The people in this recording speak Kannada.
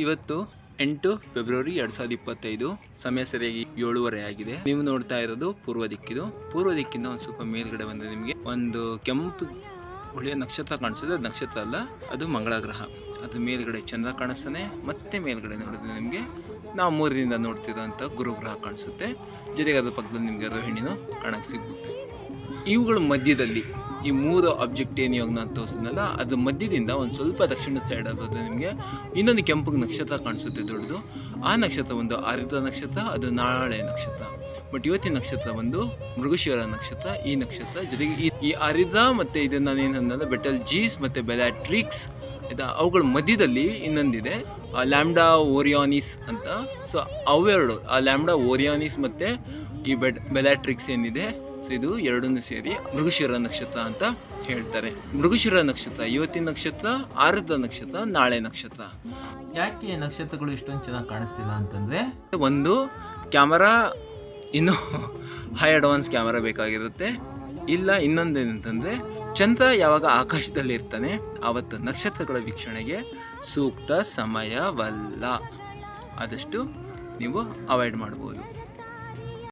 ಇವತ್ತು 8 ಫೆಬ್ರವರಿ 2025 ಸಮಯ ಸರಿಯಾಗಿ 7:30 ಆಗಿದೆ. ನೀವು ನೋಡ್ತಾ ಇರೋದು ಪೂರ್ವ ದಿಕ್ಕಿದು. ಪೂರ್ವ ದಿಕ್ಕಿಂದ ಒಂದು ಸ್ವಲ್ಪ ಮೇಲ್ಗಡೆ ಬಂದರೆ ನಿಮಗೆ ಒಂದು ಕೆಂಪು ಒಳ್ಳೆಯ ನಕ್ಷತ್ರ ಕಾಣಿಸುತ್ತೆ. ಅದು ನಕ್ಷತ್ರ ಅಲ್ಲ, ಅದು ಮಂಗಳ ಗ್ರಹ. ಅದು ಮೇಲ್ಗಡೆ ಚಂದ್ರ ಕಾಣಿಸ್ತಾನೆ. ಮತ್ತೆ ಮೇಲ್ಗಡೆ ನೋಡಿದ್ರೆ ನಿಮಗೆ ನಾವು ಮೂರರಿಂದ ನೋಡ್ತಿರೋಂಥ ಗುರುಗ್ರಹ ಕಾಣಿಸುತ್ತೆ. ಜೊತೆಗೆ ಅದ್ರ ಪಕ್ಕದಲ್ಲಿ ನಿಮಗೆ ರೋಹಿಣಿನೂ ಕಾಣಕ್ಕೆ ಸಿಗುತ್ತೆ. ಇವುಗಳ ಮಧ್ಯದಲ್ಲಿ ಈ ಮೂರು ಆಬ್ಜೆಕ್ಟ್ ಏನು ಇವಾಗ ನಾನು ತೋರಿಸಿದ್ನಲ್ಲ, ಅದು ಮಧ್ಯದಿಂದ ಒಂದು ಸ್ವಲ್ಪ ದಕ್ಷಿಣ ಸೈಡ್ ಆಗೋದು ನಿಮಗೆ ಇನ್ನೊಂದು ಕೆಂಪು ನಕ್ಷತ್ರ ಕಾಣಿಸುತ್ತೆ ದೊಡ್ಡದು. ಆ ನಕ್ಷತ್ರ ಒಂದು ಆರಿದ್ರ ನಕ್ಷತ್ರ, ಅದು ನಾಳೆ ನಕ್ಷತ್ರ. ಬಟ್ ಇವತ್ತಿನ ನಕ್ಷತ್ರ ಒಂದು ಮೃಗಶಿರ ನಕ್ಷತ್ರ. ಈ ನಕ್ಷತ್ರ ಜೊತೆಗೆ ಈ ಆರಿದ್ರ ಮತ್ತು ಇದನ್ನು ನಾನೇನು ಅನ್ನೋದು ಬೆಟಲ್ ಜೀಸ್ ಮತ್ತು ಬೆಲಾಟ್ರಿಕ್ಸ್ ಅವುಗಳ ಮಧ್ಯದಲ್ಲಿ ಇನ್ನೊಂದಿದೆ, ಲ್ಯಾಂಬ್ಡಾ ಓರಿಯಾನಿಸ್ ಅಂತ. ಸೊ ಅವೆರಡು, ಆ ಲ್ಯಾಂಬ್ಡಾ ಓರಿಯಾನಿಸ್ ಮತ್ತು ಈ ಬೆಲಾಟ್ರಿಕ್ಸ್ ಏನಿದೆ, ಸೊ ಇದು ಎರಡನ್ನೂ ಸೇರಿ ಮೃಗಶಿರ ನಕ್ಷತ್ರ ಅಂತ ಹೇಳ್ತಾರೆ. ಮೃಗಶಿರ ನಕ್ಷತ್ರ ಇವತ್ತಿನ ನಕ್ಷತ್ರ, ಆರಿದ್ರ ನಕ್ಷತ್ರ ನಾಳೆ ನಕ್ಷತ್ರ. ಯಾಕೆ ನಕ್ಷತ್ರಗಳು ಇಷ್ಟೊಂದು ಚೆನ್ನಾಗಿ ಕಾಣಿಸ್ತಿಲ್ಲ ಅಂತಂದರೆ, ಒಂದು ಕ್ಯಾಮರಾ ಇನ್ನೂ ಹೈ ಅಡ್ವಾನ್ಸ್ ಕ್ಯಾಮರಾ ಬೇಕಾಗಿರುತ್ತೆ. ಇಲ್ಲ ಇನ್ನೊಂದೇನಂತಂದರೆ, ಚಂದ್ರ ಯಾವಾಗ ಆಕಾಶದಲ್ಲಿ ಇರ್ತಾನೆ ಆವತ್ತು ನಕ್ಷತ್ರಗಳ ವೀಕ್ಷಣೆಗೆ ಸೂಕ್ತ ಸಮಯವಲ್ಲ. ಆದಷ್ಟು ನೀವು ಅವಾಯ್ಡ್ ಮಾಡ್ಬೋದು.